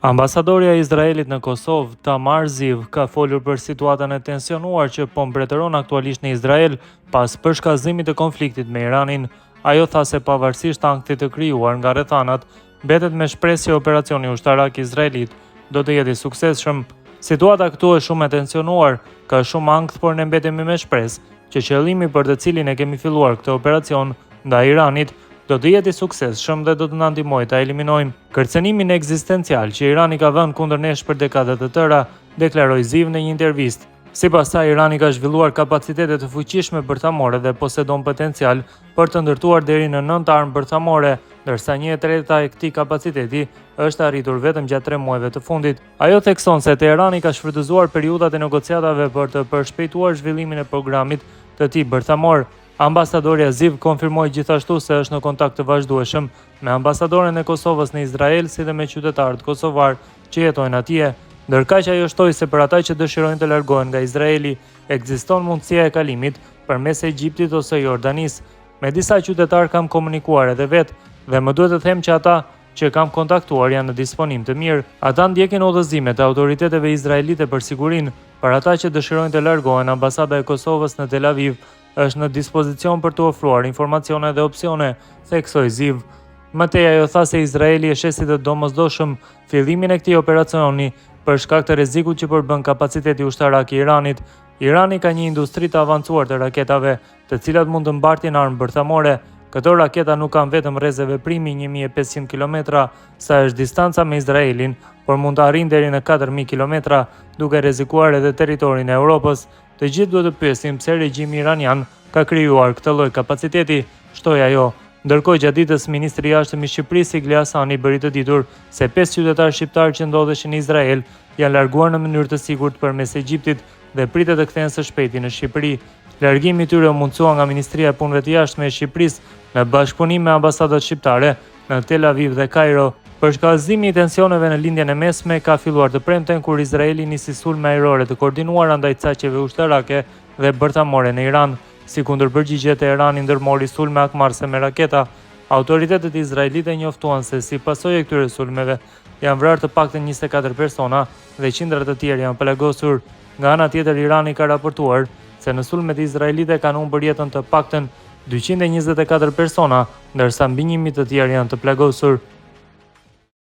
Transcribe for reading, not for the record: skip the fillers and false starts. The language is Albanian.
Ambasadorja e Izraelit në Kosovë, Tamar Ziv, ka folur për situatën e tensionuar që po mbretëron aktualisht në Izrael pas përshkallëzimit të konfliktit me Iranin. Ajo tha se pavarësisht ankthit të krijuar nga rrethanat, mbetet me shpresë që operacioni ushtarak izraelit do të jetë i suksesshëm. Situata këtu është shumë e tensionuar, ka shumë ankth, por ne mbetemi me shpresë që qëllimi për të cilin e kemi filluar këtë operacion ndaj Iranit do të jetë i suksesshëm dhe do të na ndihmojë ta eliminojmë kërcënimin ekzistencial që Irani ka vënë kundër nesh për dekada të tëra, deklaroi Ziv në një intervistë. Sipas saj, Irani ka zhvilluar kapacitete të fuqishme bërthamore dhe posedon potencial për të ndërtuar deri në 9 armë bërthamore, ndërsa 1/3 e këtij kapaciteti është arritur vetëm gjatë 3 muajve të fundit. Ajo thekson se Teherani ka shfrytëzuar periudhat e negociatave për të përshpejtuar zhvillimin e programit të tij bërthamor. Ambasadorja Ziv konfirmoi gjithashtu se është në kontakt të vazhdueshëm me ambasadoren e Kosovës në Izrael si dhe me qytetarët kosovar që jetojnë atje. Ndërkaq ajo shtoi se për ata që dëshirojnë të largohen nga Izraeli, ekziston mundësia e kalimit përmes Egjiptit ose Jordanisë. Me disa qytetar kam komunikuar edhe vetë dhe më duhet të them që ata që kam kontaktuar janë në disponim të mirë. Ata ndjekin udhëzimet e autoriteteve izraelite për sigurinë. Për ata që dëshirojnë të largohen, ambasada e Kosovës në Tel Aviv është në dispozicion për të ofruar informacione dhe opsione, theksoi Ziv. Më tej ajo tha se Izraeli e shesi të domosdoshëm fillimin e këtij operacioni për shkak të rrezikut që përbën kapaciteti ushtarak i Iranit. Irani ka një industri të avancuar të raketave, të cilat mund të mbartin armë bërthamore. Këto raketa nuk kanë vetëm rreze veprimi 1500 km, sa është distanca me Izraelin, por mund të arrijnë deri në 4000 km, duke rrezikuar edhe territorin e Europës. Të gjithë duhet të pyesim pse regjimi iranian ka krijuar këtë lloj kapaciteti, shtoi ajo. Ndërkohë, gjatë ditës, ministri i jashtëm i Shqipërisë Igli Hasani bëri të ditur se 5 qytetarë shqiptar që ndodheshin në Izrael janë larguar në mënyrë të sigurt përmes Egjiptit dhe pritet të kthehen së shpejti në Shqipëri. Largimi i tyre u mundsua nga Ministria e Punëve të Jashtme e Shqipërisë në bashkëpunim me ambasadat shqiptare në Tel Aviv dhe Kairo. Përshkallëzimi i tensioneve në lindjen e mesme ka filluar të premten kur Izraeli nisi sulme ajrore të koordinuara ndaj caqeve ushtarake dhe bërthamore në Iran. Si kundërpërgjigje, Teherani ndërmori sulme akmarrëse me raketa. Autoritetet izraelite njoftuan se si pasojë e këtyre sulmeve janë vrarë të paktën 24 persona dhe qindra të tjerë janë plagosur. Nga ana tjetër, Irani ka raportuar se në sulmet izraelite kanë humbur jetën të paktën 224 persona, ndërsa mbi 1000 të tjerë janë të plagosur.